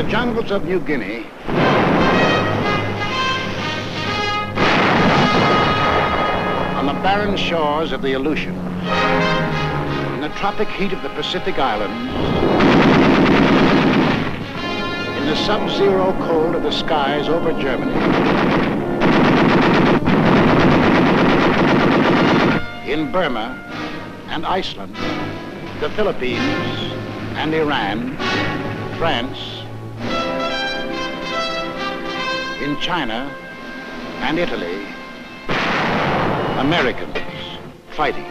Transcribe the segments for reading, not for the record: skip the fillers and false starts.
jungles of New Guinea, on the barren shores of the Aleutians, in the tropic heat of the Pacific Islands, in the sub-zero cold of the skies over Germany, in Burma and Iceland, the Philippines and Iran, France, in China and Italy, Americans fighting.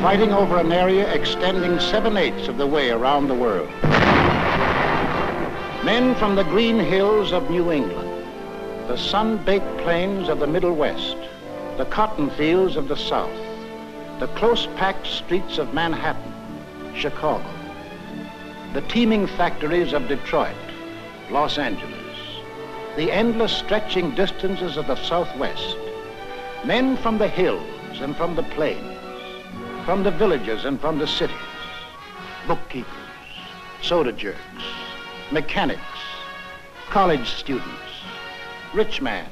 Fighting over an area extending 7/8 of the way around the world. Men from the green hills of New England, the sun-baked plains of the Middle West, the cotton fields of the South, the close-packed streets of Manhattan, Chicago, the teeming factories of Detroit, Los Angeles, the endless stretching distances of the Southwest, men from the hills and from the plains, from the villages and from the cities, bookkeepers, soda jerks, mechanics, college students, rich man,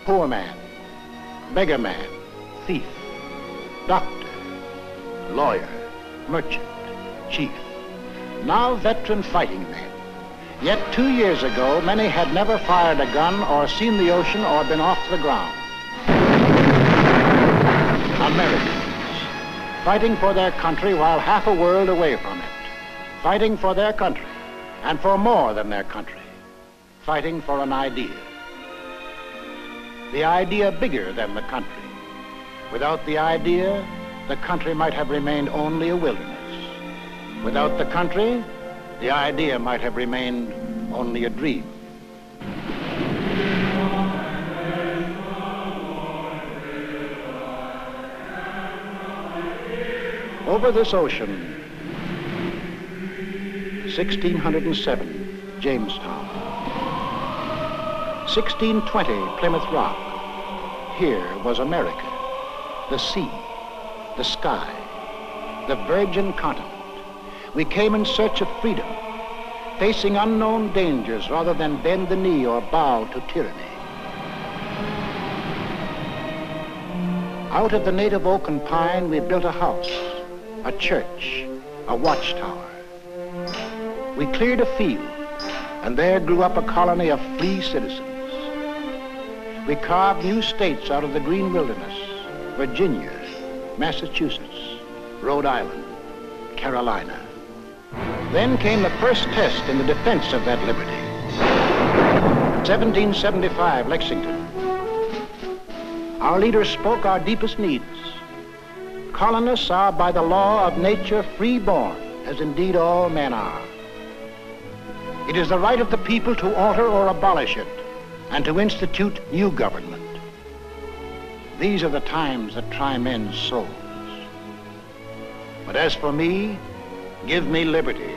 poor man, beggar man, thief, doctor, lawyer, merchant, chief, now veteran fighting men. Yet 2 years ago, many had never fired a gun or seen the ocean or been off the ground. Americans, fighting for their country while half a world away from it, fighting for their country and for more than their country, fighting for an idea. The idea bigger than the country. Without the idea, the country might have remained only a wilderness. Without the country, the idea might have remained only a dream. Over this ocean, 1607, Jamestown. 1620, Plymouth Rock. Here was America, the sea, the sky, the virgin continent. We came in search of freedom, facing unknown dangers rather than bend the knee or bow to tyranny. Out of the native oak and pine, we built a house, a church, a watchtower. We cleared a field, and there grew up a colony of free citizens. We carved new states out of the green wilderness: Virginia, Massachusetts, Rhode Island, Carolina. Then came the first test in the defense of that liberty. 1775, Lexington. Our leaders spoke our deepest needs. Colonists are by the law of nature free-born, as indeed all men are. It is the right of the people to alter or abolish it, and to institute new government. These are the times that try men's souls. But as for me, give me liberty,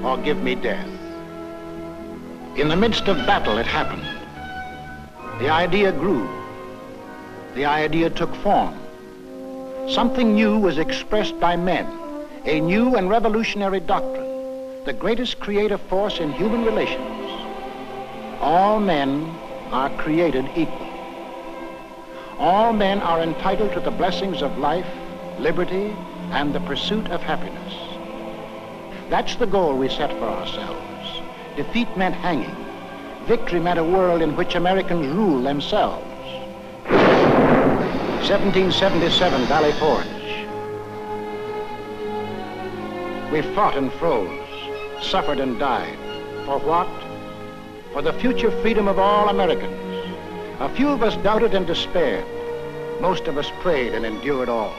or give me death. In the midst of battle, it happened. The idea grew. The idea took form. Something new was expressed by men, a new and revolutionary doctrine, the greatest creative force in human relations. All men are created equal. All men are entitled to the blessings of life, liberty, and the pursuit of happiness. That's the goal we set for ourselves. Defeat meant hanging. Victory meant a world in which Americans rule themselves. 1777, Valley Forge. We fought and froze, suffered and died. For what? For the future freedom of all Americans. A few of us doubted and despaired. Most of us prayed and endured all.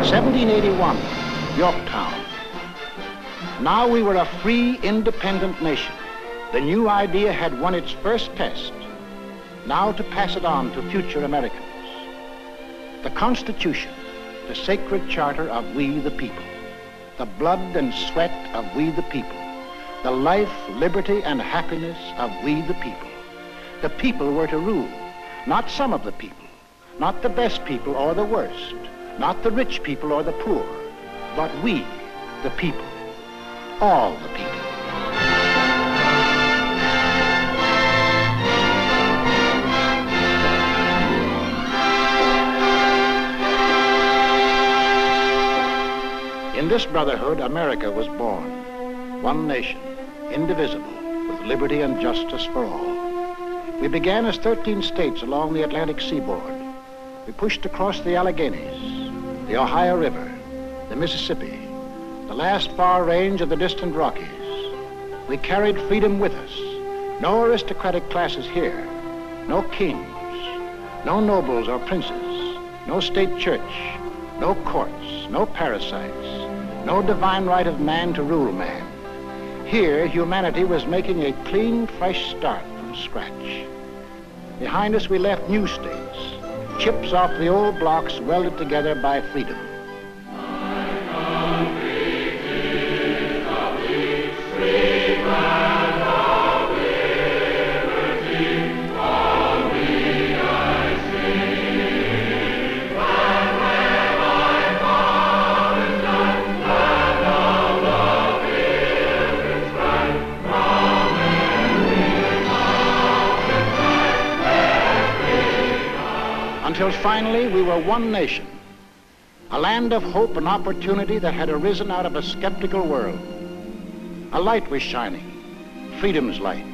1781, Yorktown. Now we were a free, independent nation. The new idea had won its first test. Now to pass it on to future Americans. The Constitution, the sacred charter of we the people. The blood and sweat of we the people. The life, liberty, and happiness of we the people. The people were to rule, not some of the people, not the best people or the worst, not the rich people or the poor, but we, the people, all the people. In this brotherhood, America was born. One nation, indivisible, with liberty and justice for all. We began as 13 states along the Atlantic seaboard. We pushed across the Alleghenies, the Ohio River, the Mississippi, the last far range of the distant Rockies. We carried freedom with us. No aristocratic classes here, no kings, no nobles or princes, no state church, no courts, no parasites, no divine right of man to rule man. Here, humanity was making a clean, fresh start from scratch. Behind us, we left new states, chips off the old blocks welded together by freedom. Until finally we were one nation, a land of hope and opportunity that had arisen out of a skeptical world. A light was shining, freedom's light.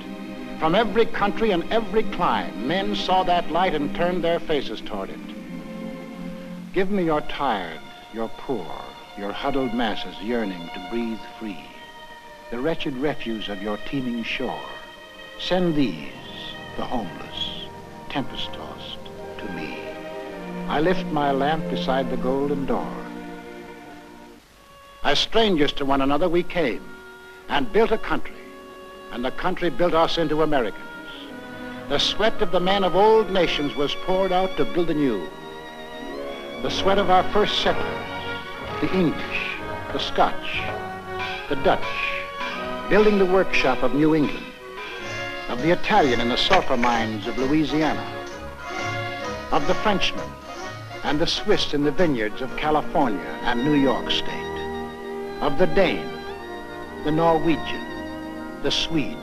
From every country and every clime, men saw that light and turned their faces toward it. Give me your tired, your poor, your huddled masses yearning to breathe free, the wretched refuse of your teeming shore. Send these, the homeless, tempest-tossed, to me. I lift my lamp beside the golden door. As strangers to one another, we came and built a country, and the country built us into Americans. The sweat of the men of old nations was poured out to build anew. The sweat of our first settlers, the English, the Scotch, the Dutch, building the workshop of New England, of the Italian in the sulfur mines of Louisiana, of the Frenchman and the Swiss in the vineyards of California and New York State, of the Dane, the Norwegian, the Swede,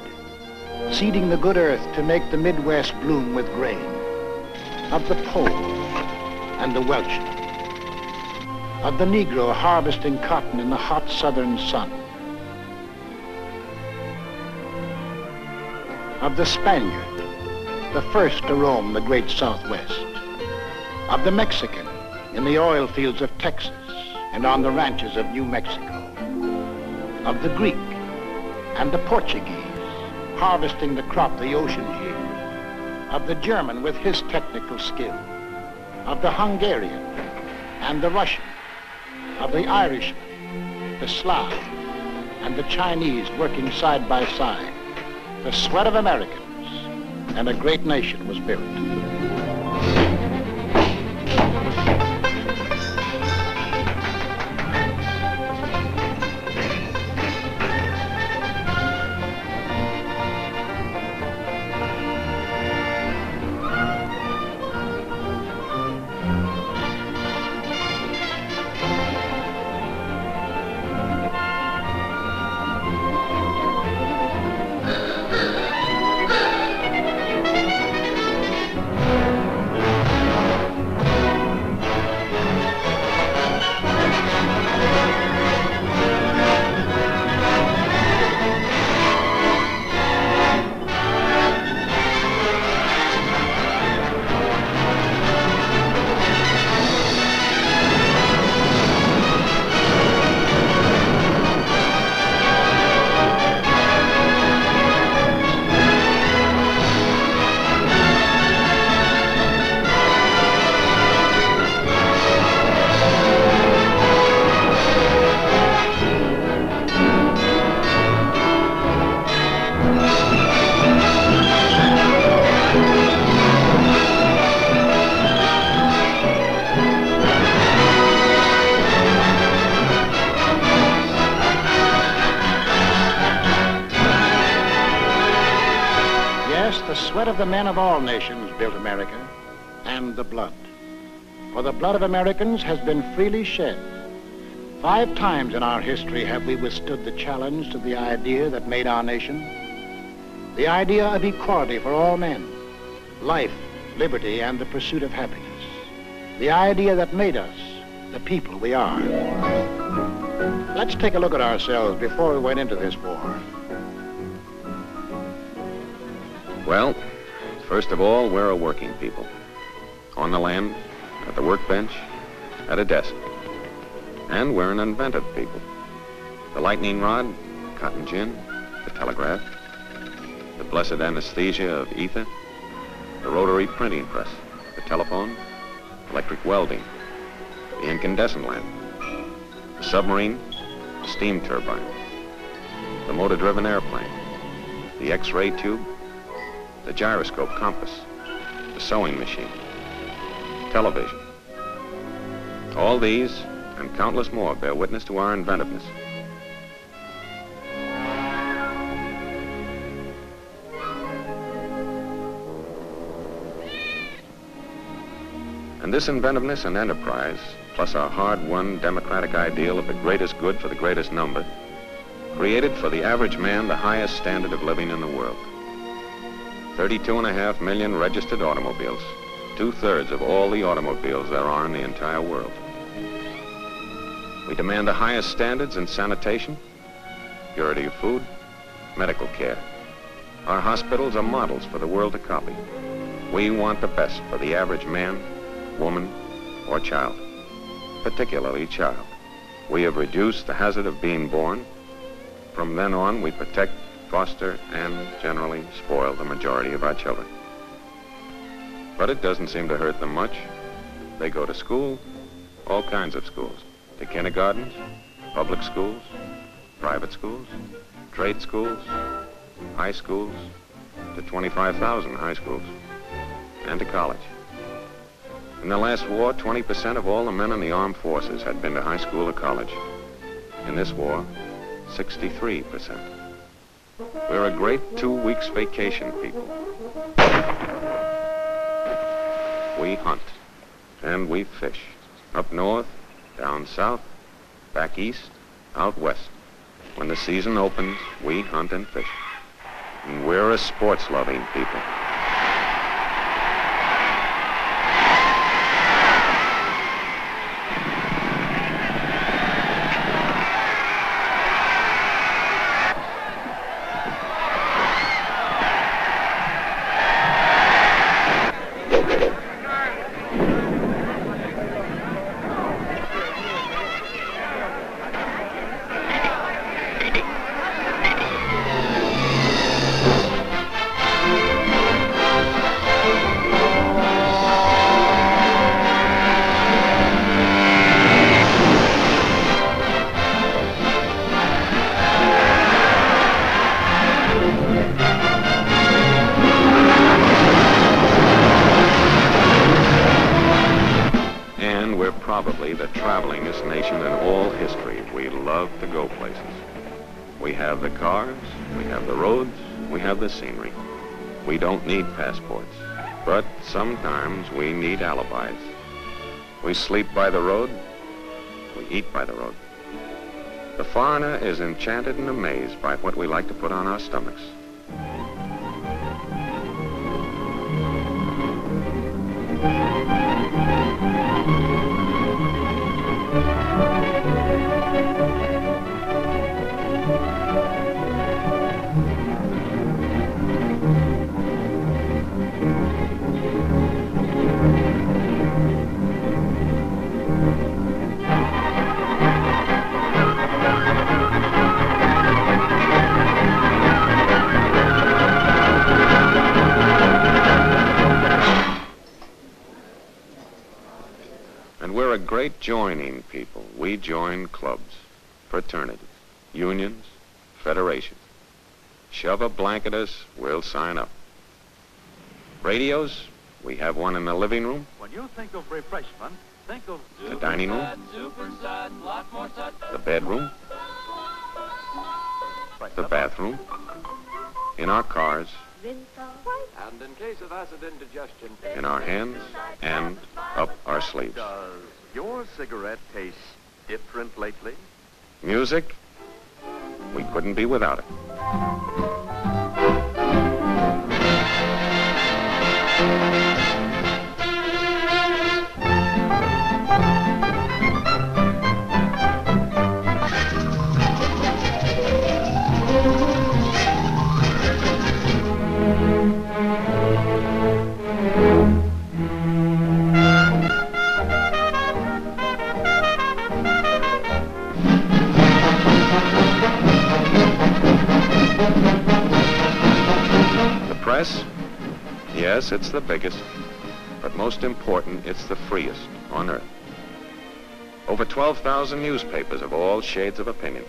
seeding the good earth to make the Midwest bloom with grain, of the Pole and the Welshman, of the Negro harvesting cotton in the hot southern sun, of the Spaniard, the first to roam the great Southwest, of the Mexican in the oil fields of Texas and on the ranches of New Mexico, of the Greek and the Portuguese harvesting the crop the oceans yield, of the German with his technical skill, of the Hungarian and the Russian, of the Irishman, the Slav, and the Chinese working side by side. The sweat of Americans, and a great nation was built. The sweat of the men of all nations built America, and the blood. For the blood of Americans has been freely shed. 5 times in our history have we withstood the challenge to the idea that made our nation. The idea of equality for all men, life, liberty, and the pursuit of happiness. The idea that made us the people we are. Let's take a look at ourselves before we went into this war. Well, first of all, we're a working people. On the land, at the workbench, at a desk. And we're an inventive people. The lightning rod, cotton gin, the telegraph, the blessed anesthesia of ether, the rotary printing press, the telephone, electric welding, the incandescent lamp, the submarine, the steam turbine, the motor-driven airplane, the X-ray tube, the gyroscope compass, the sewing machine, television. All these and countless more bear witness to our inventiveness. And this inventiveness and enterprise, plus our hard-won democratic ideal of the greatest good for the greatest number, created for the average man the highest standard of living in the world. 32.5 million registered automobiles, 2/3 of all the automobiles there are in the entire world. We demand the highest standards in sanitation, purity of food, medical care. Our hospitals are models for the world to copy. We want the best for the average man, woman, or child, particularly child. We have reduced the hazard of being born. From then on, we protect, foster, and generally spoil the majority of our children. But it doesn't seem to hurt them much. They go to school, all kinds of schools, to kindergartens, public schools, private schools, trade schools, high schools, to 25,000 high schools, and to college. In the last war, 20% of all the men in the armed forces had been to high school or college. In this war, 63%. We're a great 2 weeks vacation people. We hunt, and we fish. Up north, down south, back east, out west. When the season opens, we hunt and fish. And we're a sports-loving people. Probably the travelingest nation in all history. We love to go places. We have the cars, we have the roads, we have the scenery. We don't need passports, but sometimes we need alibis. We sleep by the road, we eat by the road. The foreigner is enchanted and amazed by what we like to put on our stomachs. We're a great joining people. We join clubs, fraternities, unions, federations. Shove a blanket at us, we'll sign up. Radios, we have one in the living room. When you think of refreshment, think of the dining room, the bedroom, the bathroom, in our cars, and in case of acid indigestion, in our hands, and up our sleeves. Does your cigarette taste different lately? Music? We couldn't be without it. Yes, it's the biggest, but most important, it's the freest on earth. Over 12,000 newspapers of all shades of opinion,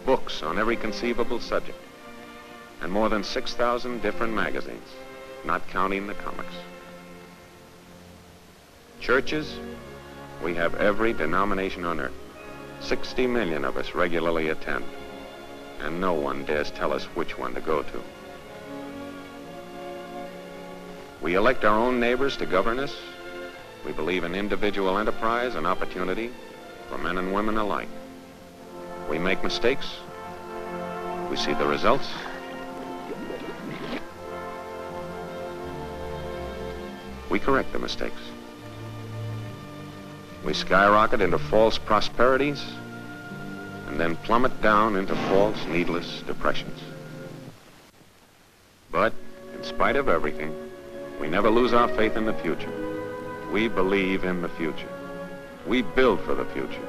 books on every conceivable subject, and more than 6,000 different magazines, not counting the comics. Churches, we have every denomination on earth. 60 million of us regularly attend, and no one dares tell us which one to go to. We elect our own neighbors to govern us. We believe in individual enterprise and opportunity for men and women alike. We make mistakes. We see the results. We correct the mistakes. We skyrocket into false prosperities and then plummet down into false, needless depressions. But in spite of everything, we never lose our faith in the future. We believe in the future. We build for the future.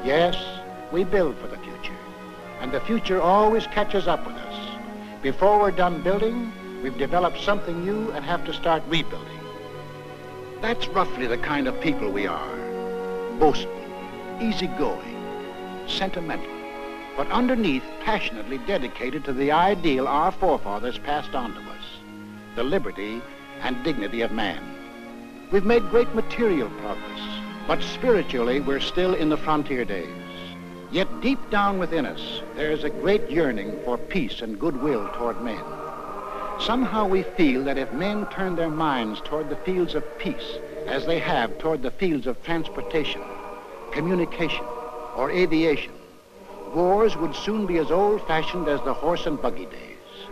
Yes, we build for the future. And the future always catches up with us. Before we're done building, we've developed something new and have to start rebuilding. That's roughly the kind of people we are. Boastful, easygoing, sentimental, but underneath passionately dedicated to the ideal our forefathers passed on to us, the liberty and dignity of man. We've made great material progress, but spiritually we're still in the frontier days. Yet deep down within us, there is a great yearning for peace and goodwill toward men. Somehow we feel that if men turn their minds toward the fields of peace as they have toward the fields of transportation, communication, or aviation, wars would soon be as old-fashioned as the horse and buggy days.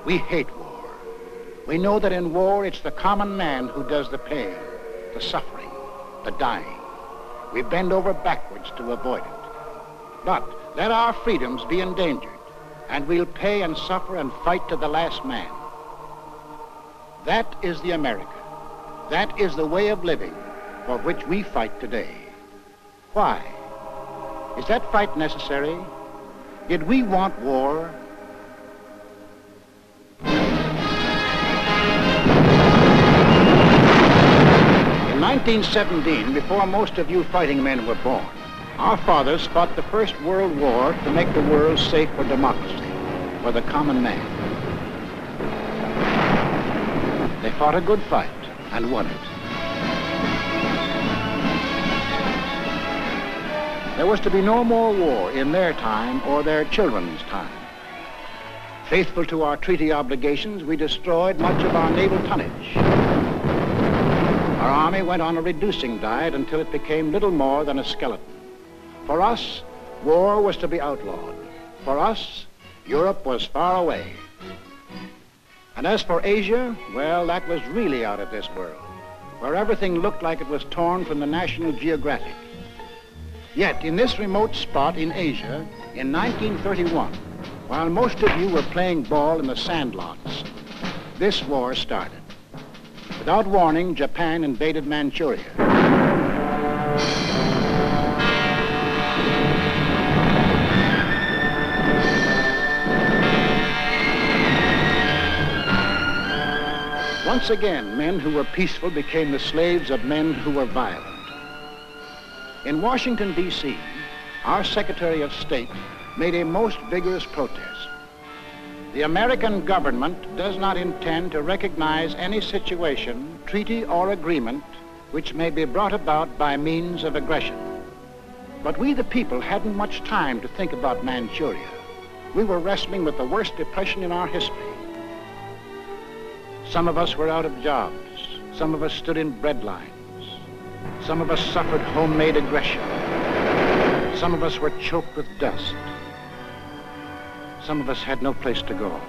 We hate war. We know that in war, it's the common man who does the pain, the suffering, the dying. We bend over backwards to avoid it. But let our freedoms be endangered, and we'll pay and suffer and fight to the last man. That is the America. That is the way of living for which we fight today. Why? Is that fight necessary? Did we want war? In 1917, before most of you fighting men were born, our fathers fought the First World War to make the world safe for democracy, for the common man. They fought a good fight and won it. There was to be no more war in their time or their children's time. Faithful to our treaty obligations, we destroyed much of our naval tonnage. Our army went on a reducing diet until it became little more than a skeleton. For us, war was to be outlawed. For us, Europe was far away. And as for Asia, well, that was really out of this world, where everything looked like it was torn from the National Geographic. Yet, in this remote spot in Asia, in 1931, while most of you were playing ball in the sandlots, this war started. Without warning, Japan invaded Manchuria. Once again, men who were peaceful became the slaves of men who were violent. In Washington, D.C., our Secretary of State made a most vigorous protest. The American government does not intend to recognize any situation, treaty, or agreement which may be brought about by means of aggression. But we, the people, hadn't much time to think about Manchuria. We were wrestling with the worst depression in our history. Some of us were out of jobs. Some of us stood in bread lines. Some of us suffered homemade aggression. Some of us were choked with dust. Some of us had no place to go.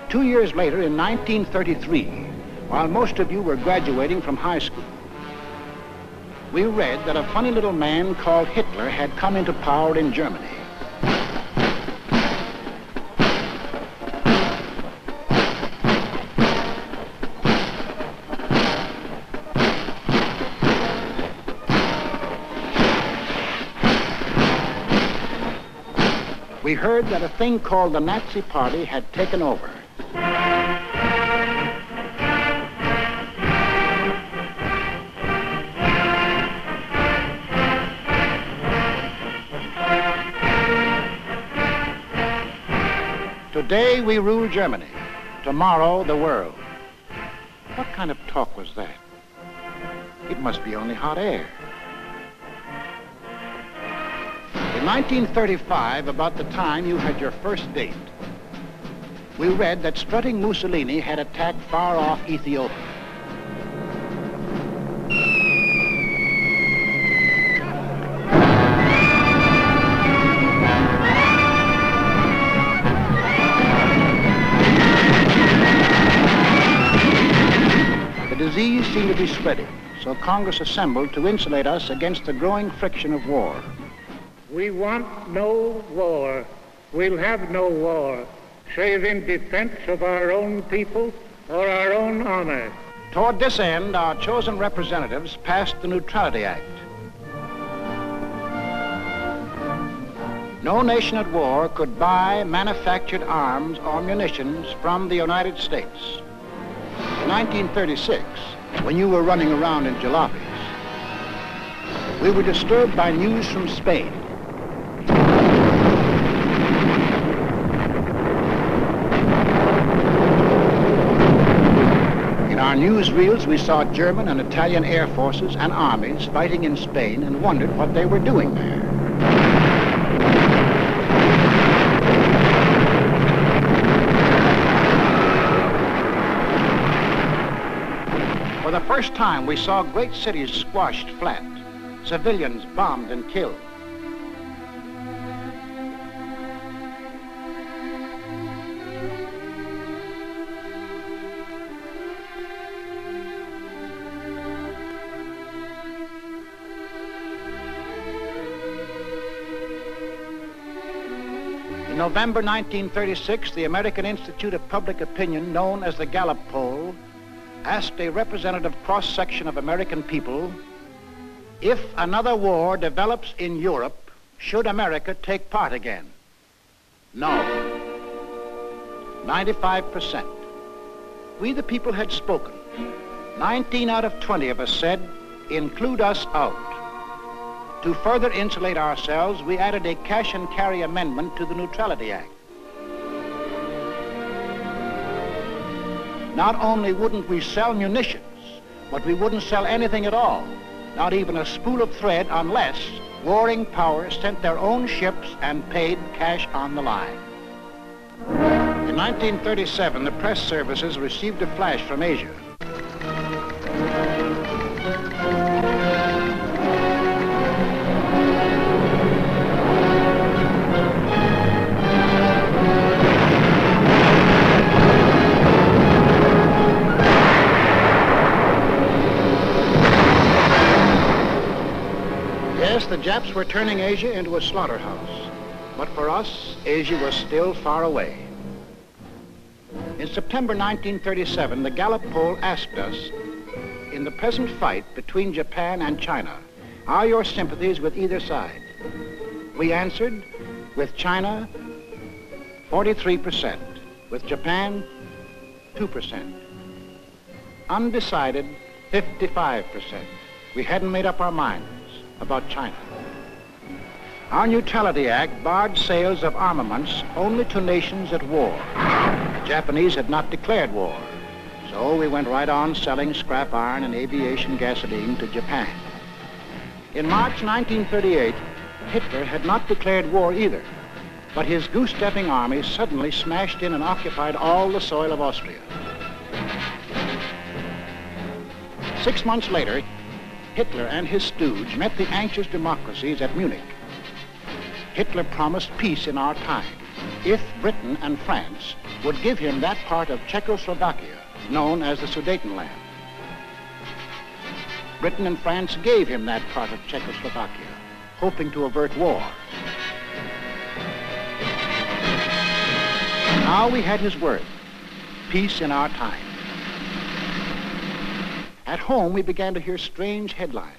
2 years later, in 1933, while most of you were graduating from high school, we read that a funny little man called Hitler had come into power in Germany. We heard that a thing called the Nazi Party had taken over. Today we rule Germany, tomorrow the world. What kind of talk was that? It must be only hot air. In 1935, about the time you had your first date, we read that strutting Mussolini had attacked far-off Ethiopia. The disease seemed to be spreading, so Congress assembled to insulate us against the growing friction of war. We want no war. We'll have no war, save in defense of our own people or our own honor. Toward this end, our chosen representatives passed the Neutrality Act. No nation at war could buy manufactured arms or munitions from the United States. In 1936, when you were running around in jalopies, we were disturbed by news from Spain. In our newsreels, we saw German and Italian air forces and armies fighting in Spain and wondered what they were doing there. For the first time, we saw great cities squashed flat, civilians bombed and killed. In November 1936, the American Institute of Public Opinion, known as the Gallup poll, asked a representative cross-section of American people, if another war develops in Europe, should America take part again? No. 95%. We the people had spoken. 19 out of 20 of us said, include us out. To further insulate ourselves, we added a cash and carry amendment to the Neutrality Act. Not only wouldn't we sell munitions, but we wouldn't sell anything at all, not even a spool of thread, unless warring powers sent their own ships and paid cash on the line. In 1937, the press services received a flash from Asia. Yes, the Japs were turning Asia into a slaughterhouse. But for us, Asia was still far away. In September 1937, the Gallup poll asked us, in the present fight between Japan and China, are your sympathies with either side? We answered, with China, 43%. With Japan, 2%. Undecided, 55%. We hadn't made up our minds about China. Our Neutrality Act barred sales of armaments only to nations at war. The Japanese had not declared war, so we went right on selling scrap iron and aviation gasoline to Japan. In March 1938, Hitler had not declared war either, but his goose-stepping army suddenly smashed in and occupied all the soil of Austria. 6 months later, Hitler and his stooge met the anxious democracies at Munich. Hitler promised peace in our time if Britain and France would give him that part of Czechoslovakia known as the Sudetenland. Britain and France gave him that part of Czechoslovakia, hoping to avert war. Now we had his word, peace in our time. At home, we began to hear strange headlines.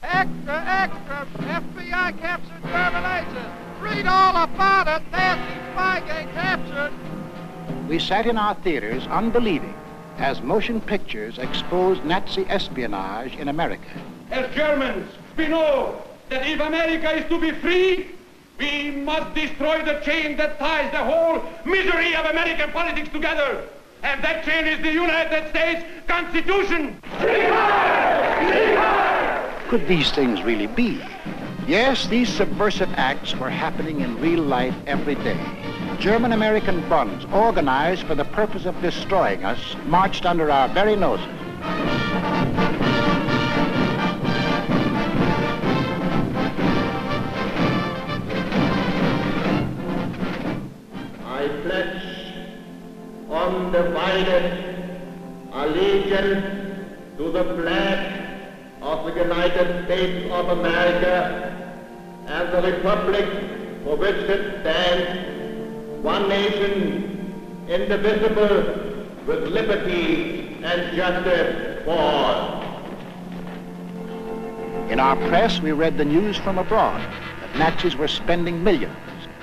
Extra, extra! FBI captured German agent! Read all about it! Nasty Spygate captured! We sat in our theaters unbelieving as motion pictures exposed Nazi espionage in America. As Germans, we know that if America is to be free, we must destroy the chain that ties the whole misery of American politics together. And that chain is the United States Constitution. Could these things really be? Yes, these subversive acts were happening in real life every day. German-American bonds organized for the purpose of destroying us marched under our very noses. I pledge undivided allegiance to the flag of the United States of America and the republic for which it stands, one nation, indivisible, with liberty and justice for all. In our press, we read the news from abroad that Nazis were spending millions,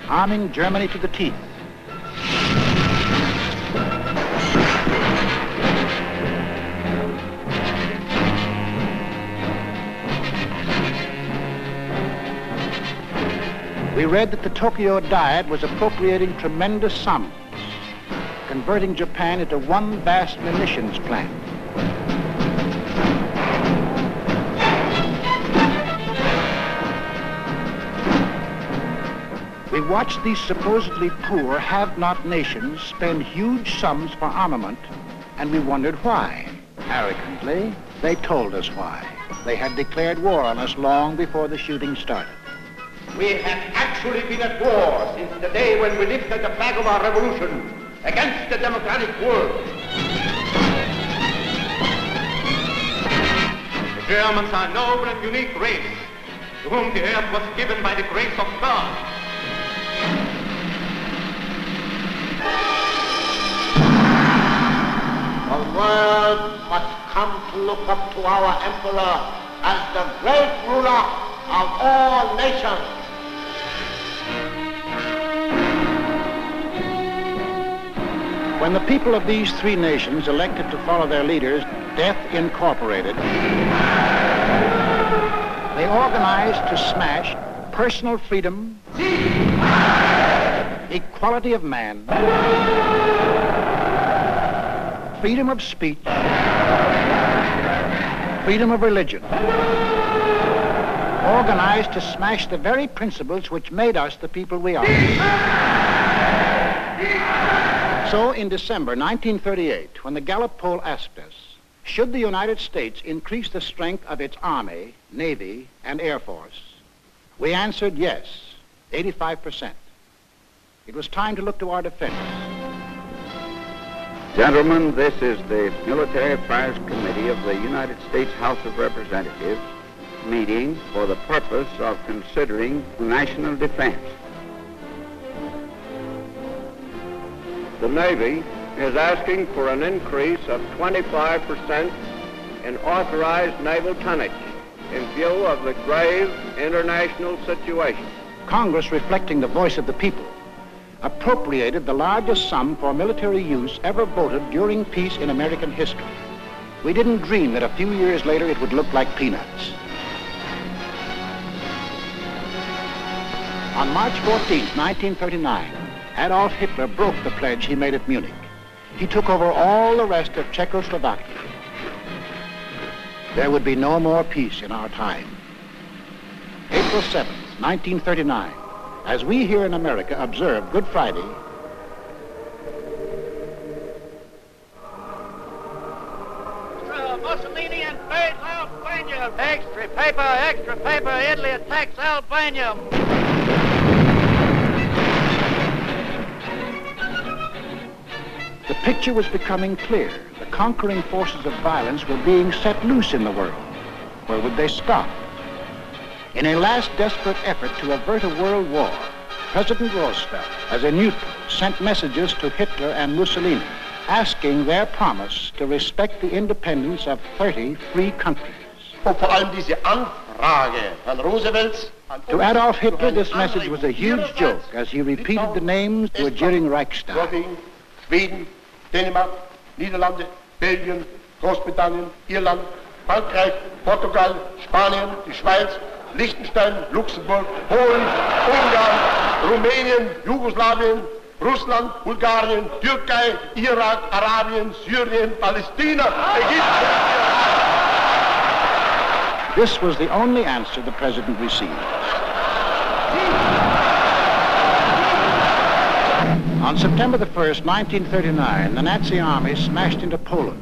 arming Germany to the teeth. We read that the Tokyo Diet was appropriating tremendous sums, converting Japan into one vast munitions plant. We watched these supposedly poor, have-not nations spend huge sums for armament, and we wondered why. Arrogantly, they told us why. They had declared war on us long before the shooting started. We have actually been at war since the day when we lifted the flag of our revolution against the democratic world. The Germans are a noble and unique race, to whom the earth was given by the grace of God. The world must come to look up to our emperor as the great ruler of all nations. When the people of these three nations elected to follow their leaders, Death Incorporated, they organized to smash personal freedom, equality of man, freedom of speech, freedom of religion, organized to smash the very principles which made us the people we are. So in December 1938, when the Gallup poll asked us, should the United States increase the strength of its Army, Navy, and Air Force, we answered yes, 85%. It was time to look to our defense. Gentlemen, this is the Military Affairs Committee of the United States House of Representatives meeting for the purpose of considering national defense. The Navy is asking for an increase of 25% in authorized naval tonnage in view of the grave international situation. Congress, reflecting the voice of the people, appropriated the largest sum for military use ever voted during peace in American history. We didn't dream that a few years later it would look like peanuts. On March 14th, 1939, Adolf Hitler broke the pledge he made at Munich. He took over all the rest of Czechoslovakia. There would be no more peace in our time. April 7th, 1939, as we here in America observe Good Friday, Mussolini invades Albania. Extra paper, Italy attacks Albania. The picture was becoming clear. The conquering forces of violence were being set loose in the world. Where would they stop? In a last desperate effort to avert a world war, President Roosevelt, as a neutral, sent messages to Hitler and Mussolini, asking their promise to respect the independence of 30 free countries. Und vor allem diese Anfrage Herrn Roosevelts. To Adolf Hitler, this message was a huge joke as he repeated the names to a jeering Reichstag. Schweden, Dänemark, Niederlande, Belgien, Großbritannien, Irland, Frankreich, Portugal, Spanien, die Schweiz, Liechtenstein, Luxemburg, Polen, Ungarn, Rumänien, Jugoslawien, Russland, Bulgarien, Türkei, Irak, Arabien, Syrien, Palästina, Ägypten. This was the only answer the president received. On September the 1st, 1939, the Nazi army smashed into Poland.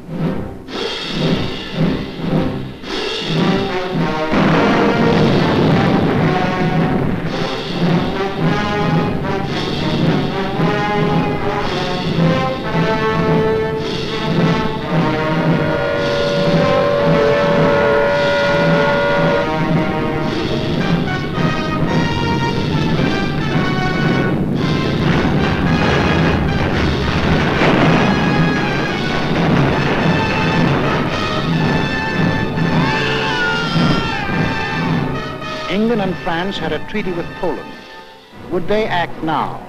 England and France had a treaty with Poland. Would they act now?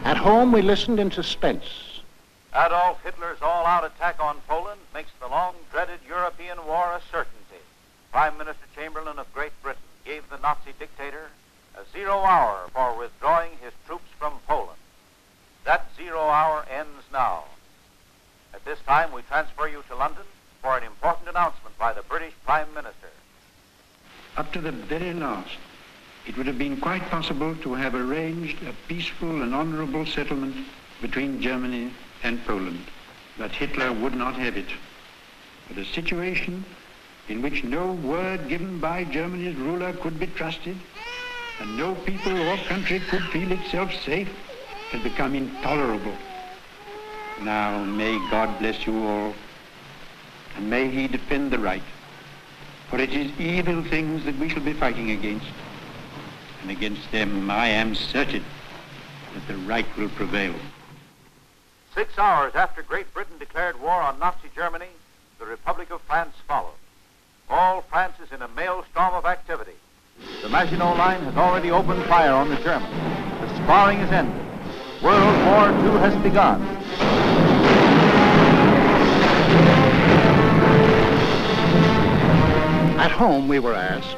At home, we listened in suspense. Adolf Hitler's all-out attack on Poland makes the long-dreaded European war a certainty. Prime Minister Chamberlain of Great Britain gave the Nazi dictator a 0 hour for withdrawing his troops from Poland. That 0 hour ends now. At this time, we transfer you to London for an important announcement by the British Prime Minister. Up to the very last, it would have been quite possible to have arranged a peaceful and honorable settlement between Germany and Poland. But Hitler would not have it. But a situation in which no word given by Germany's ruler could be trusted, and no people or country could feel itself safe, had become intolerable. Now, may God bless you all, and may he defend the right. For it is evil things that we shall be fighting against. And against them I am certain that the right will prevail. 6 hours after Great Britain declared war on Nazi Germany, the Republic of France followed. All France is in a maelstrom of activity. The Maginot Line has already opened fire on the Germans. The sparring is ended. World War II has begun. At home, we were asked,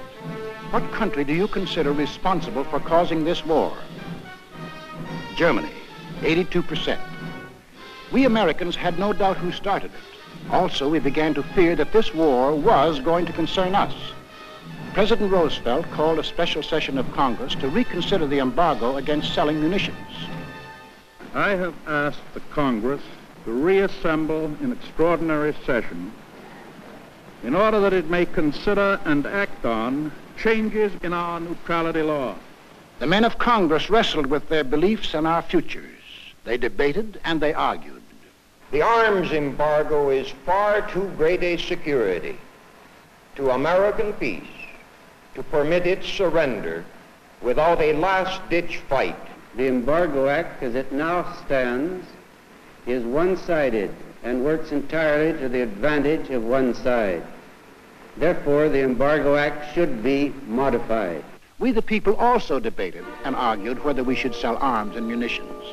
what country do you consider responsible for causing this war? Germany, 82%. We Americans had no doubt who started it. Also, we began to fear that this war was going to concern us. President Roosevelt called a special session of Congress to reconsider the embargo against selling munitions. I have asked the Congress to reassemble in extraordinary session in order that it may consider and act on changes in our neutrality law. The men of Congress wrestled with their beliefs and our futures. They debated and they argued. The arms embargo is far too great a security to American peace to permit its surrender without a last-ditch fight. The Embargo Act, as it now stands, is one-sided and works entirely to the advantage of one side. Therefore, the Embargo Act should be modified. We, the people, also debated and argued whether we should sell arms and munitions.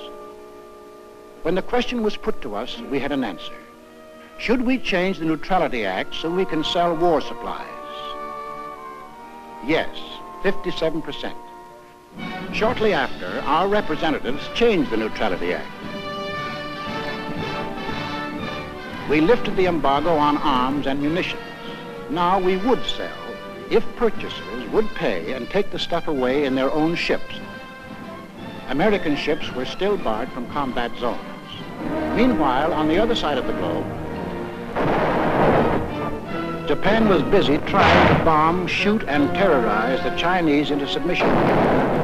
When the question was put to us, we had an answer. Should we change the Neutrality Act so we can sell war supplies? Yes, 57%. Shortly after, our representatives changed the Neutrality Act. We lifted the embargo on arms and munitions. Now we would sell if purchasers would pay and take the stuff away in their own ships. American ships were still barred from combat zones. Meanwhile, on the other side of the globe, Japan was busy trying to bomb, shoot, and terrorize the Chinese into submission.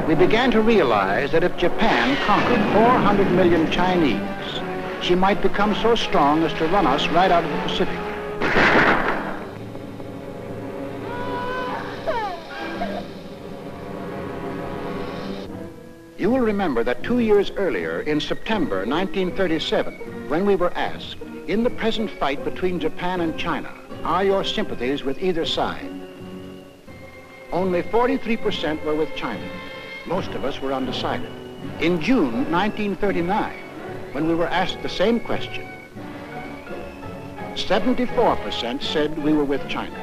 We began to realize that if Japan conquered 400 million Chinese, she might become so strong as to run us right out of the Pacific. You will remember that 2 years earlier, in September 1937, when we were asked, in the present fight between Japan and China, are your sympathies with either side? Only 43% were with China. Most of us were undecided. In June 1939, when we were asked the same question, 74% said we were with China.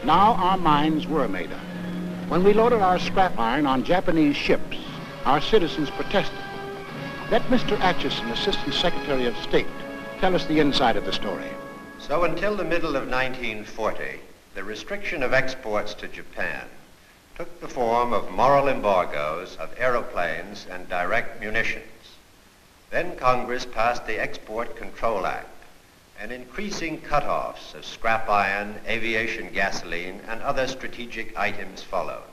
Now our minds were made up. When we loaded our scrap iron on Japanese ships, our citizens protested. Let Mr. Atchison, Assistant Secretary of State, tell us the inside of the story. So until the middle of 1940, the restriction of exports to Japan took the form of moral embargoes of aeroplanes and direct munitions. Then Congress passed the Export Control Act, and increasing cutoffs of scrap iron, aviation gasoline, and other strategic items followed.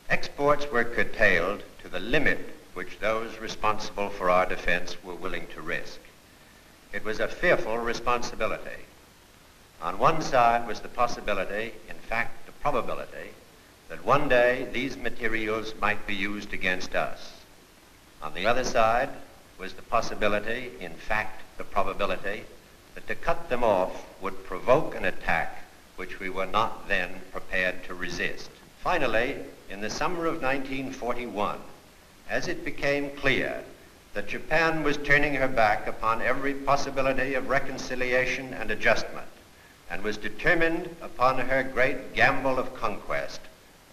Exports were curtailed to the limit which those responsible for our defense were willing to risk. It was a fearful responsibility. On one side was the possibility, in fact the probability, that one day these materials might be used against us. On the other side was the possibility, in fact the probability, that to cut them off would provoke an attack which we were not then prepared to resist. Finally, in the summer of 1941, as it became clear that Japan was turning her back upon every possibility of reconciliation and adjustment, and was determined upon her great gamble of conquest,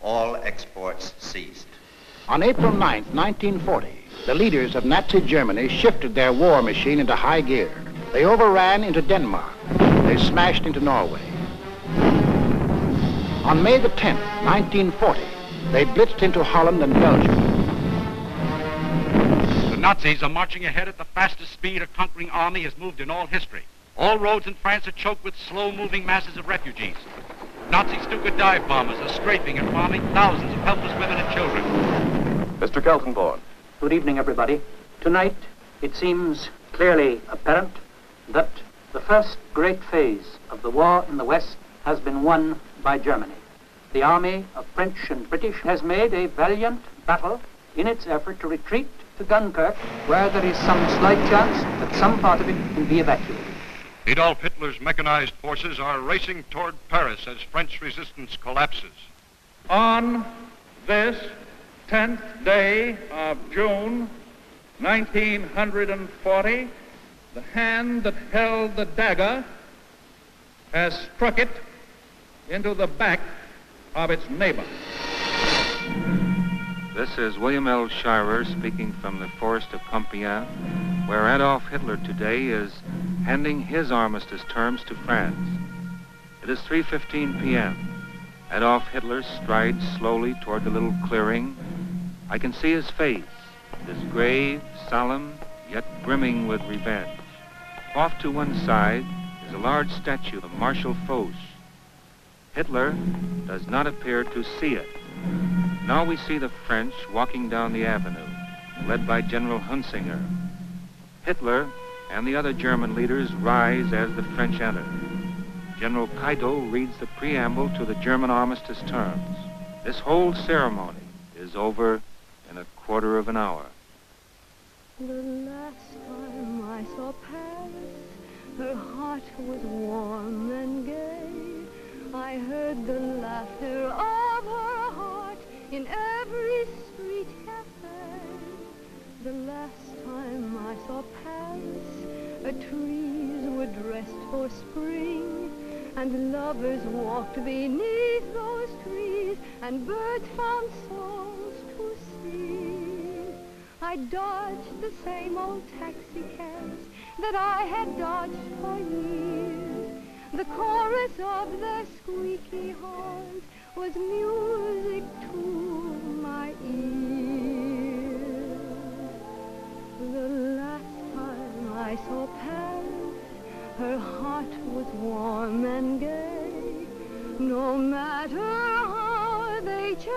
all exports ceased. On April 9, 1940, the leaders of Nazi Germany shifted their war machine into high gear. They overran into Denmark. They smashed into Norway. On May the 10th, 1940, they blitzed into Holland and Belgium. The Nazis are marching ahead at the fastest speed a conquering army has moved in all history. All roads in France are choked with slow-moving masses of refugees. Nazi Stuka dive bombers are strafing and bombing thousands of helpless women and children. Mr. Keltonborn. Good evening, everybody. Tonight, it seems clearly apparent that the first great phase of the war in the West has been won by Germany. The army of French and British has made a valiant battle in its effort to retreat to Dunkirk, where there is some slight chance that some part of it can be evacuated. Adolf Hitler's mechanized forces are racing toward Paris as French resistance collapses. On this 10th day of June, 1940, the hand that held the dagger has struck it into the back of its neighbor. This is William L. Shirer speaking from the forest of Compiègne, where Adolf Hitler today is handing his armistice terms to France. It is 3:15 p.m. Adolf Hitler strides slowly toward the little clearing. I can see his face. It is grave, solemn, yet brimming with revenge. Off to one side is a large statue of Marshal Foch. Hitler does not appear to see it. Now we see the French walking down the avenue, led by General Hunsinger. Hitler and the other German leaders rise as the French enter. General Keitel reads the preamble to the German armistice terms. This whole ceremony is over in a quarter of an hour. The last time I saw Paris, her heart was warm and gay. I heard the laughter of her heart in every street cafe. The last time I saw Paris, trees were dressed for spring, and lovers walked beneath those trees, and birds found songs to sing. I dodged the same old taxi cabs that I had dodged for years. The chorus of their squeaky horns was music to my ears. The last time I saw Paris, her heart was warm and gay. No matter how they changed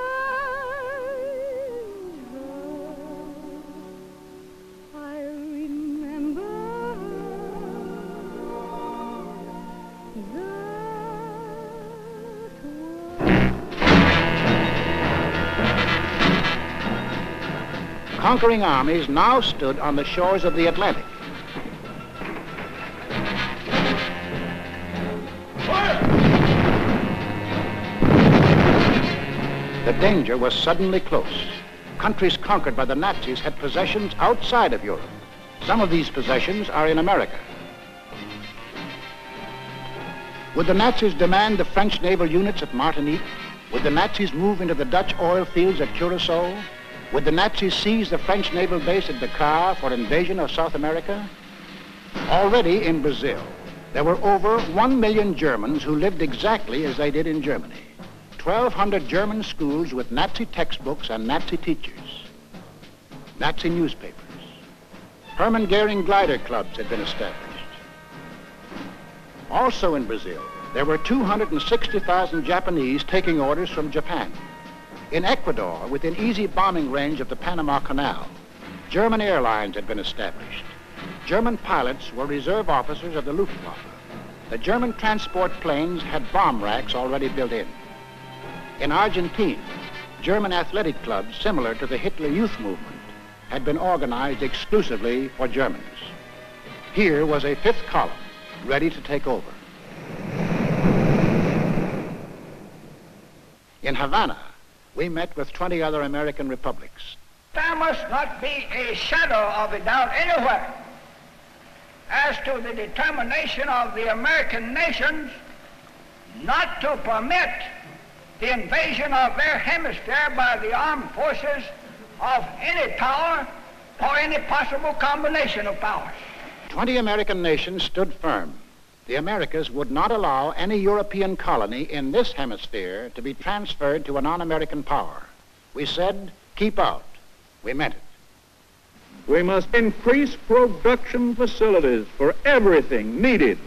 her, I remember Conquering armies now stood on the shores of the Atlantic. The danger was suddenly close. Countries conquered by the Nazis had possessions outside of Europe. Some of these possessions are in America. Would the Nazis demand the French naval units at Martinique? Would the Nazis move into the Dutch oil fields at Curacao? Would the Nazis seize the French naval base at Dakar for invasion of South America? Already in Brazil, there were over 1 million Germans who lived exactly as they did in Germany. 1,200 German schools with Nazi textbooks and Nazi teachers. Nazi newspapers. Hermann Goering glider clubs had been established. Also in Brazil, there were 260,000 Japanese taking orders from Japan. In Ecuador, within easy bombing range of the Panama Canal, German airlines had been established. German pilots were reserve officers of the Luftwaffe. The German transport planes had bomb racks already built in. In Argentina, German athletic clubs similar to the Hitler Youth Movement had been organized exclusively for Germans. Here was a fifth column ready to take over. In Havana, we met with 20 other American republics. There must not be a shadow of a doubt anywhere as to the determination of the American nations not to permit the invasion of their hemisphere by the armed forces of any power or any possible combination of powers. 20 American nations stood firm. The Americas would not allow any European colony in this hemisphere to be transferred to a non-American power. We said, keep out. We meant it. We must increase production facilities for everything needed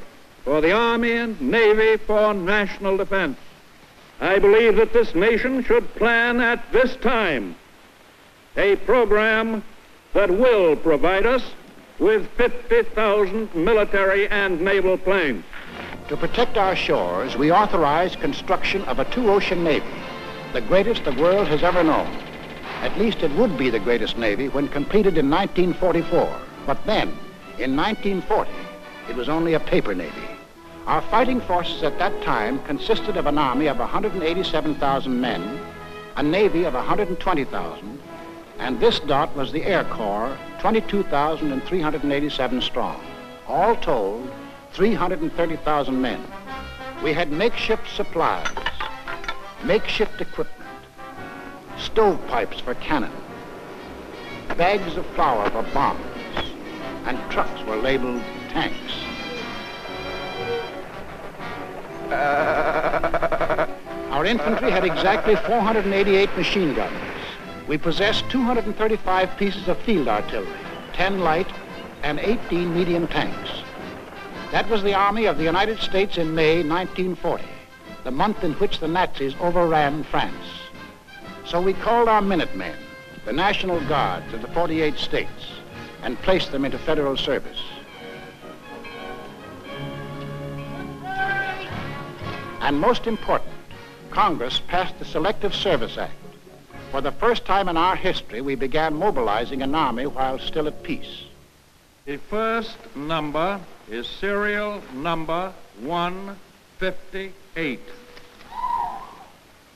for the Army and Navy for national defense. I believe that this nation should plan at this time a program that will provide us with 50,000 military and naval planes. To protect our shores, we authorized construction of a two-ocean navy, the greatest the world has ever known. At least it would be the greatest navy when completed in 1944. But then, in 1940, it was only a paper navy. Our fighting forces at that time consisted of an army of 187,000 men, a navy of 120,000, and this dot was the Air Corps, 22,387 strong. All told, 330,000 men. We had makeshift supplies, makeshift equipment, stovepipes for cannon, bags of flour for bombs, and trucks were labeled tanks. Our infantry had exactly 488 machine guns. We possessed 235 pieces of field artillery, 10 light and 18 medium tanks. That was the Army of the United States in May 1940, the month in which the Nazis overran France. So we called our Minutemen, the National Guards of the 48 states, and placed them into federal service. And most important, Congress passed the Selective Service Act. For the first time in our history, we began mobilizing an army while still at peace. The first number is serial number 158.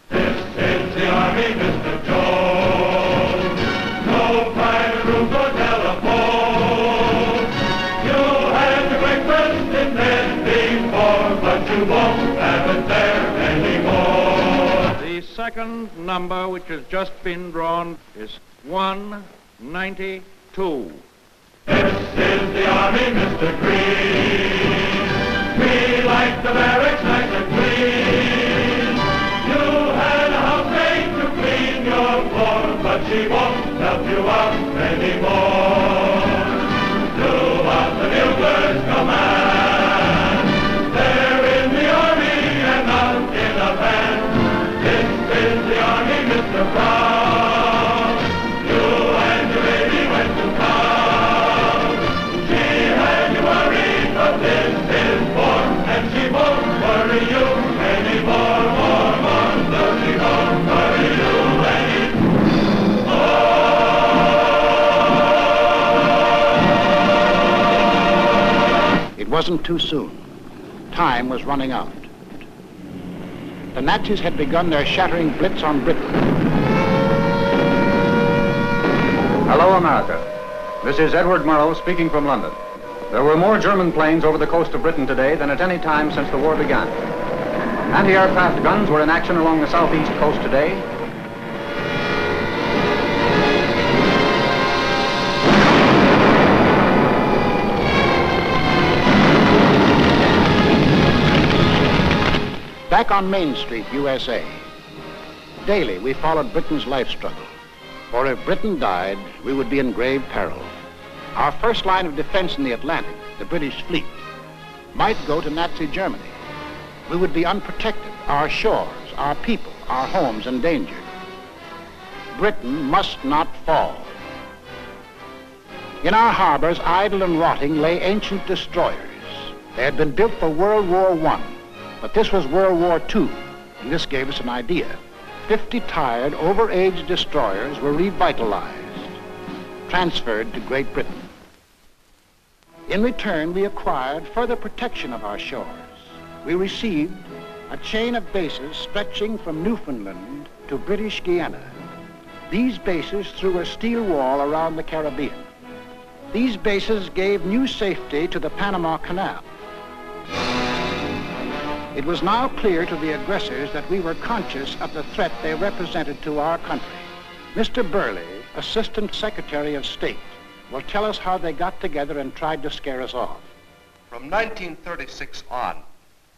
This is the Army, Mr. Jones. No private rooms or telephone. You had your breakfast in bed before, but you won't have it there anymore. The second number, which has just been drawn, is 192. This is the Army, Mr. Green. We like the barracks nice and clean. You had a housemaid to clean your floor, but she won't help you out anymore. Do what the buglers command. wasn't too soon. Time was running out. The Nazis had begun their shattering blitz on Britain. Hello, America. This is Edward Murrow speaking from London. There were more German planes over the coast of Britain today than at any time since the war began. Anti-aircraft guns were in action along the southeast coast today. Back on Main Street, USA, daily we followed Britain's life struggle. For if Britain died, we would be in grave peril. Our first line of defense in the Atlantic, the British fleet, might go to Nazi Germany. We would be unprotected, our shores, our people, our homes endangered. Britain must not fall. In our harbors, idle and rotting, lay ancient destroyers. They had been built for World War I, but this was World War II, and this gave us an idea. 50 tired, over-aged destroyers were revitalized, transferred to Great Britain. In return, we acquired further protection of our shores. We received a chain of bases stretching from Newfoundland to British Guiana. These bases threw a steel wall around the Caribbean. These bases gave new safety to the Panama Canal. It was now clear to the aggressors that we were conscious of the threat they represented to our country. Mr. Burley, Assistant Secretary of State, will tell us how they got together and tried to scare us off. From 1936 on,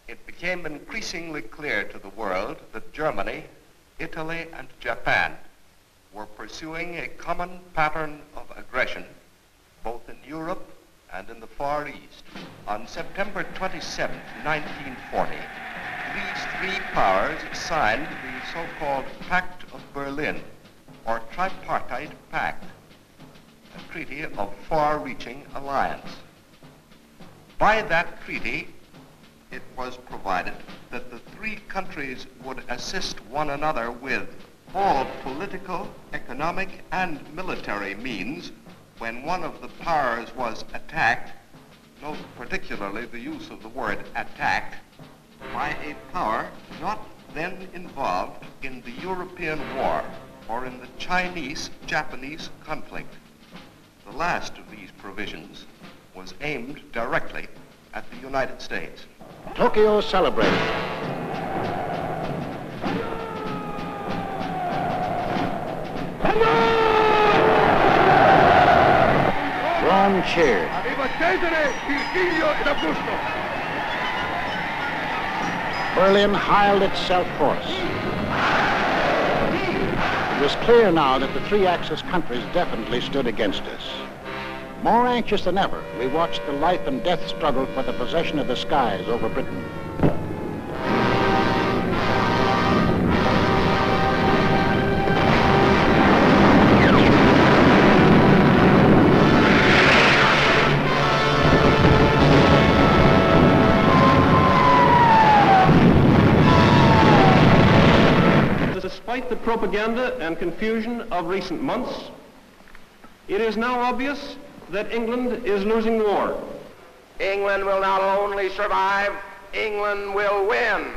it became increasingly clear to the world that Germany, Italy, and Japan were pursuing a common pattern of aggression, both in Europe and in the Far East. On September 27, 1940, these three powers signed the so-called Pact of Berlin, or Tripartite Pact, a treaty of far-reaching alliance. By that treaty, it was provided that the three countries would assist one another with all political, economic, and military means when one of the powers was attacked, note particularly the use of the word attacked, by a power not then involved in the European War or in the Chinese-Japanese conflict. The last of these provisions was aimed directly at the United States. Tokyo celebrated. Rome cheered. Berlin hired itself hoarse. It was clear now that the three Axis countries definitely stood against us. More anxious than ever, we watched the life and death struggle for the possession of the skies over Britain. Despite the propaganda and confusion of recent months, it is now obvious that England is losing the war. England will not only survive, England will win.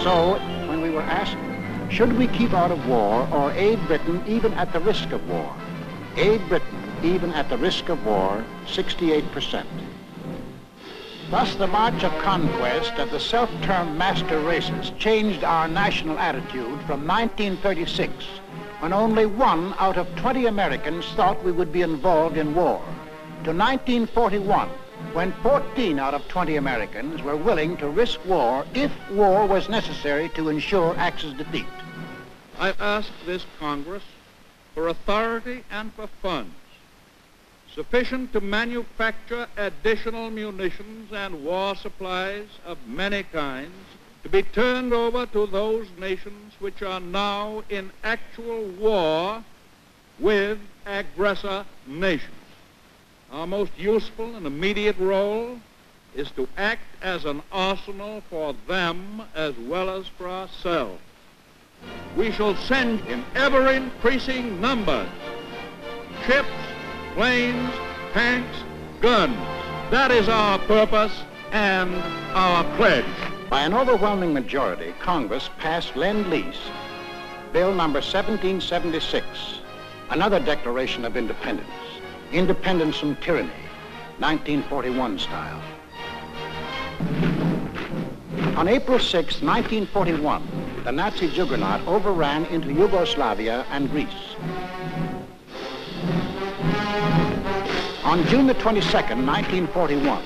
So, when we were asked, should we keep out of war or aid Britain even at the risk of war? Aid Britain even at the risk of war, 68%. Thus, the march of conquest of the self-termed master races changed our national attitude from 1936, when only 1 out of 20 Americans thought we would be involved in war, to 1941, when 14 out of 20 Americans were willing to risk war if war was necessary to ensure Axis defeat. I ask this Congress for authority and for funds sufficient to manufacture additional munitions and war supplies of many kinds to be turned over to those nations which are now in actual war with aggressor nations. Our most useful and immediate role is to act as an arsenal for them as well as for ourselves. We shall send in ever-increasing numbers ships, planes, tanks, guns. That is our purpose and our pledge. By an overwhelming majority, Congress passed Lend-Lease, Bill number 1776, another declaration of independence. Independence from tyranny, 1941 style. On April 6, 1941, the Nazi juggernaut overran into Yugoslavia and Greece. On June the 22nd, 1941,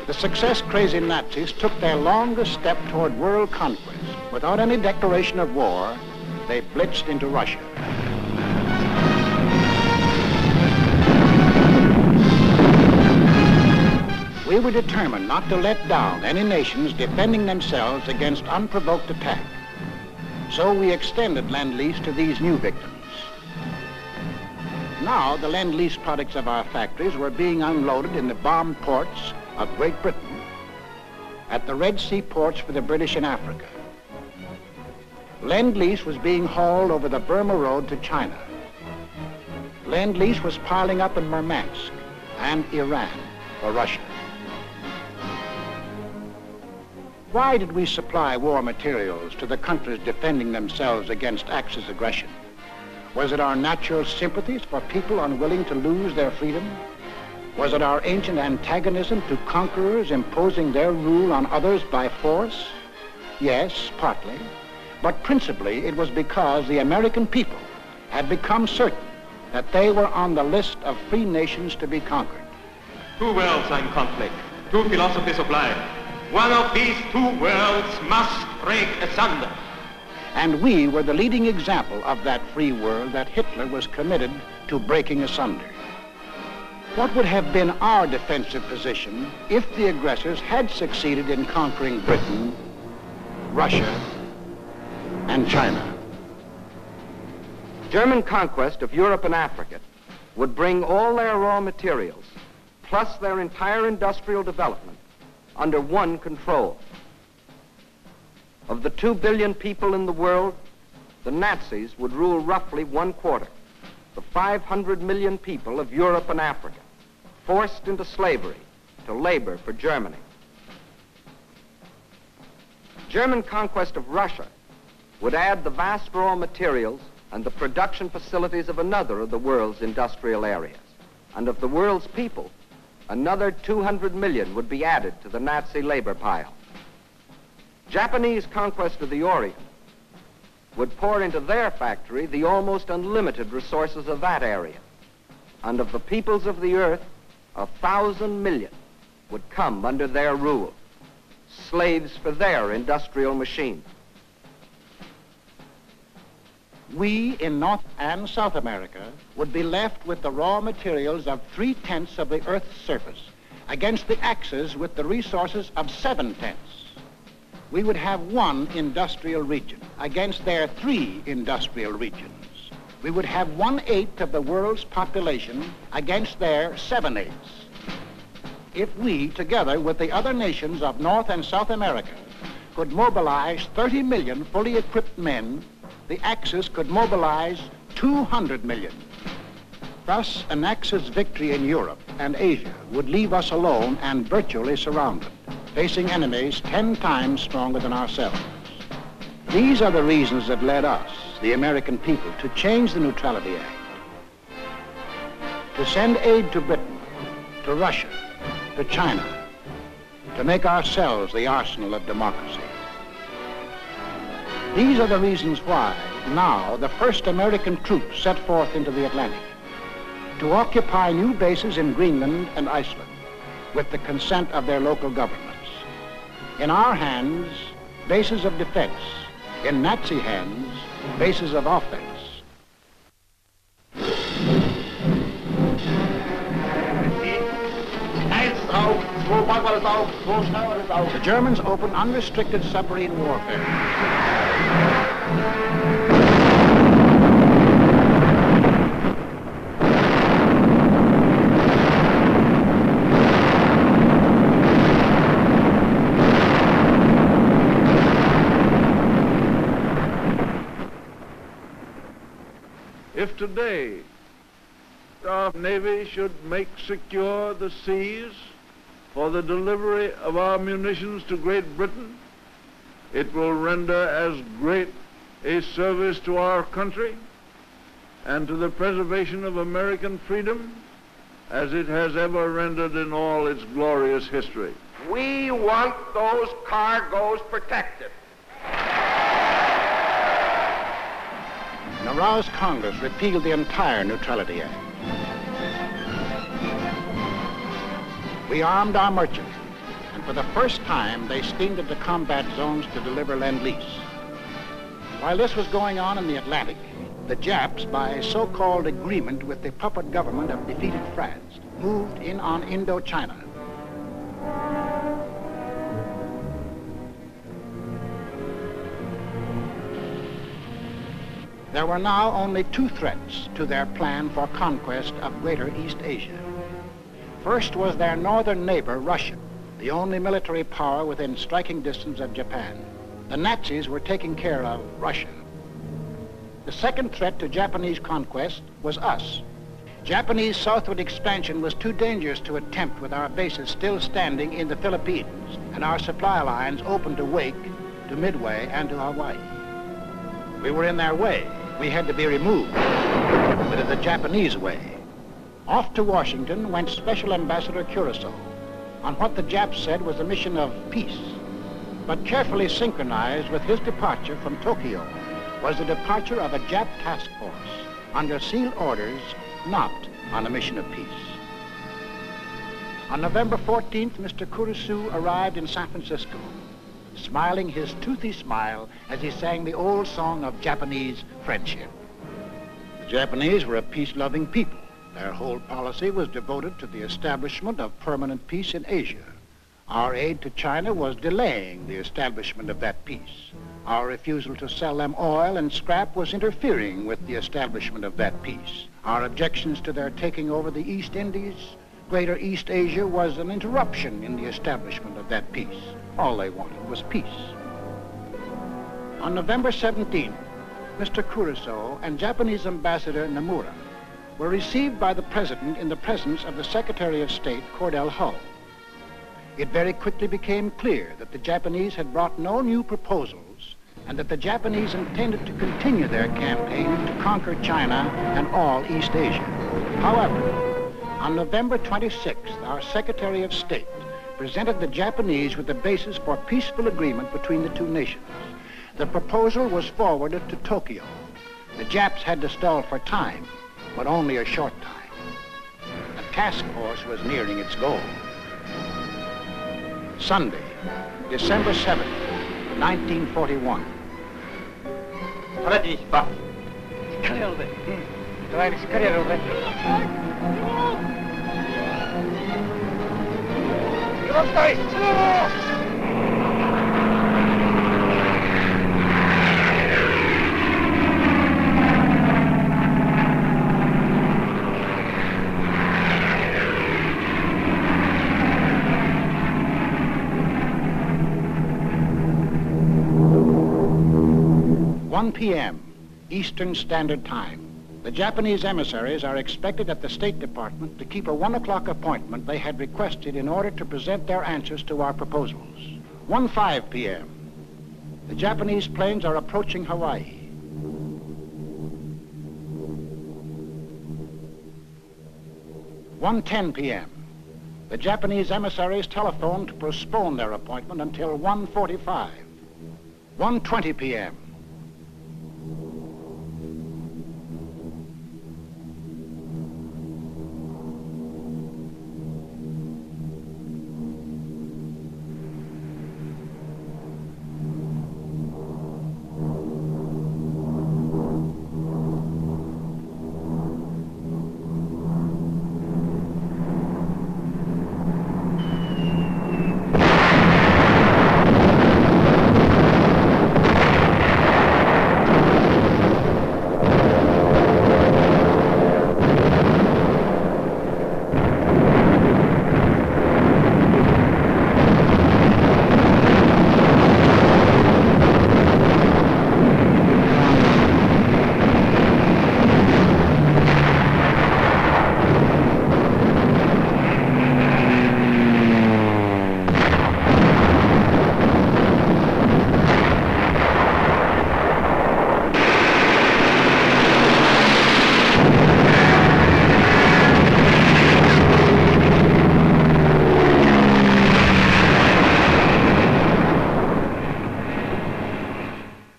the success-crazy Nazis took their longest step toward world conquest. Without any declaration of war, they blitzed into Russia. We were determined not to let down any nations defending themselves against unprovoked attack. So we extended Lend-Lease to these new victims. Now, the Lend-Lease products of our factories were being unloaded in the bombed ports of Great Britain, at the Red Sea ports for the British in Africa. Lend-Lease was being hauled over the Burma Road to China. Lend-Lease was piling up in Murmansk and Iran for Russia. Why did we supply war materials to the countries defending themselves against Axis aggression? Was it our natural sympathies for people unwilling to lose their freedom? Was it our ancient antagonism to conquerors imposing their rule on others by force? Yes, partly. But principally it was because the American people had become certain that they were on the list of free nations to be conquered. Two worlds are in conflict, two philosophies of life. One of these two worlds must break asunder. And we were the leading example of that free world that Hitler was committed to breaking asunder. What would have been our defensive position if the aggressors had succeeded in conquering Britain, Russia, and China? German conquest of Europe and Africa would bring all their raw materials, plus their entire industrial development, under one control. Of the 2 billion people in the world, the Nazis would rule roughly 1/4, the 500 million people of Europe and Africa, forced into slavery to labor for Germany. German conquest of Russia would add the vast raw materials and the production facilities of another of the world's industrial areas. And of the world's people, another 200 million would be added to the Nazi labor pile. Japanese conquest of the Orient would pour into their factory the almost unlimited resources of that area. And of the peoples of the earth, 1,000 million would come under their rule, slaves for their industrial machine. We in North and South America would be left with the raw materials of 3/10 of the Earth's surface against the Axis with the resources of 7/10. We would have one industrial region against their 3 industrial regions. We would have 1/8 of the world's population against their 7/8. If we, together with the other nations of North and South America, could mobilize 30 million fully equipped men, the Axis could mobilize 200 million. Thus, an Axis victory in Europe and Asia would leave us alone and virtually surrounded, facing enemies 10 times stronger than ourselves. These are the reasons that led us, the American people, to change the Neutrality Act, to send aid to Britain, to Russia, to China, to make ourselves the arsenal of democracy. These are the reasons why now the first American troops set forth into the Atlantic to occupy new bases in Greenland and Iceland with the consent of their local governments. In our hands, bases of defense. In Nazi hands, bases of offense. The Germans opened unrestricted submarine warfare. If today our Navy should make secure the seas for the delivery of our munitions to Great Britain, it will render as great a service to our country and to the preservation of American freedom as it has ever rendered in all its glorious history. We want those cargoes protected. An aroused Congress repealed the entire Neutrality Act. We armed our merchants, and for the first time, they steamed into combat zones to deliver Lend-Lease. While this was going on in the Atlantic, the Japs, by a so-called agreement with the puppet government of defeated France, moved in on Indochina. There were now only two threats to their plan for conquest of Greater East Asia. First was their northern neighbor, Russia, the only military power within striking distance of Japan. The Nazis were taking care of Russia. The second threat to Japanese conquest was us. Japanese southward expansion was too dangerous to attempt with our bases still standing in the Philippines and our supply lines open to Wake, to Midway, and to Hawaii. We were in their way. We had to be removed, but in the Japanese way. Off to Washington went Special Ambassador Curaçao on what the Japs said was a mission of peace, but carefully synchronized with his departure from Tokyo was the departure of a Jap task force under sealed orders, not on a mission of peace. On November 14th, Mr. Curaçao arrived in San Francisco, smiling his toothy smile as he sang the old song of Japanese friendship. The Japanese were a peace-loving people. Their whole policy was devoted to the establishment of permanent peace in Asia. Our aid to China was delaying the establishment of that peace. Our refusal to sell them oil and scrap was interfering with the establishment of that peace. Our objections to their taking over the East Indies, Greater East Asia, was an interruption in the establishment of that peace. All they wanted was peace. On November 17th, Mr. Curaçao and Japanese Ambassador Nomura were received by the President in the presence of the Secretary of State, Cordell Hull. It very quickly became clear that the Japanese had brought no new proposals and that the Japanese intended to continue their campaign to conquer China and all East Asia. However, on November 26th, our Secretary of State presented the Japanese with the basis for peaceful agreement between the two nations. The proposal was forwarded to Tokyo. The Japs had to stall for time, but only a short time. The task force was nearing its goal. Sunday, December 7th, 1941. "1 p.m. Eastern Standard Time. The Japanese emissaries are expected at the State Department to keep a 1 o'clock appointment they had requested in order to present their answers to our proposals. 1:05 p.m. The Japanese planes are approaching Hawaii. 1:10 p.m. The Japanese emissaries telephoned to postpone their appointment until 1:45. 1:20 p.m.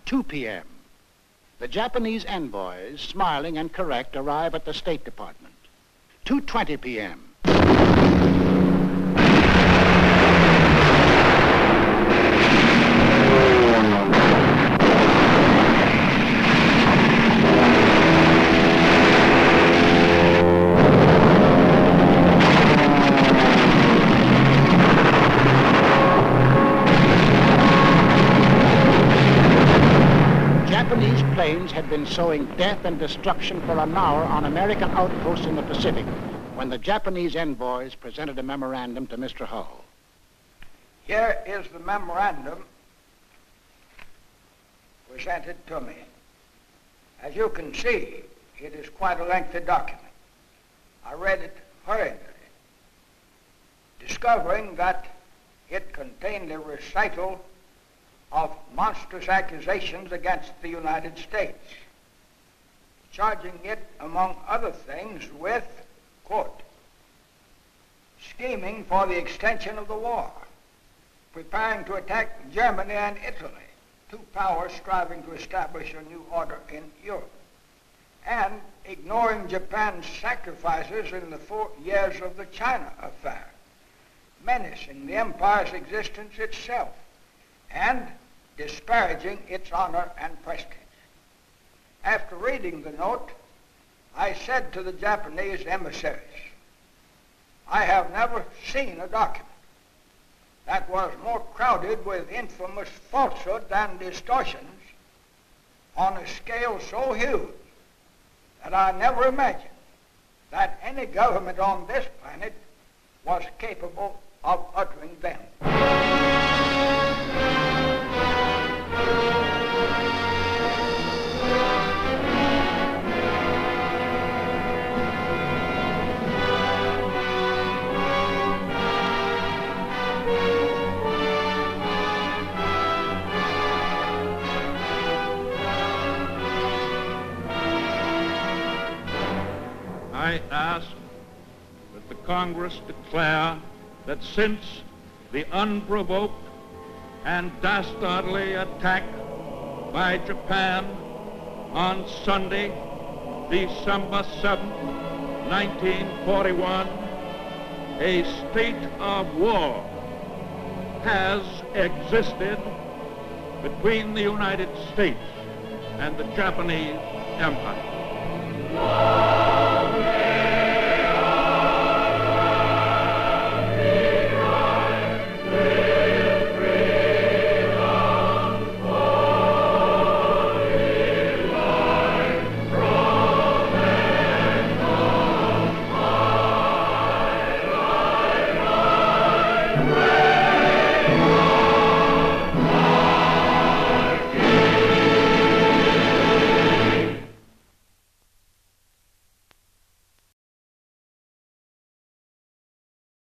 2 p.m. The Japanese envoys, smiling and correct, arrive at the State Department. 2:20 p.m. Japanese planes had been sowing death and destruction for an hour on American outposts in the Pacific when the Japanese envoys presented a memorandum to Mr. Hull. Here is the memorandum presented to me. As you can see, it is quite a lengthy document. I read it hurriedly, discovering that it contained a recital of monstrous accusations against the United States, charging it, among other things, with, quote, scheming for the extension of the war, preparing to attack Germany and Italy, two powers striving to establish a new order in Europe, and ignoring Japan's sacrifices in the 4 years of the China affair, menacing the empire's existence itself, and disparaging its honor and prestige. After reading the note, I said to the Japanese emissaries, I have never seen a document that was more crowded with infamous falsehoods and distortions on a scale so huge that I never imagined that any government on this planet was capable of uttering them. I ask that the Congress declare that since the unprovoked and dastardly attack by Japan on Sunday, December 7, 1941, a state of war has existed between the United States and the Japanese Empire.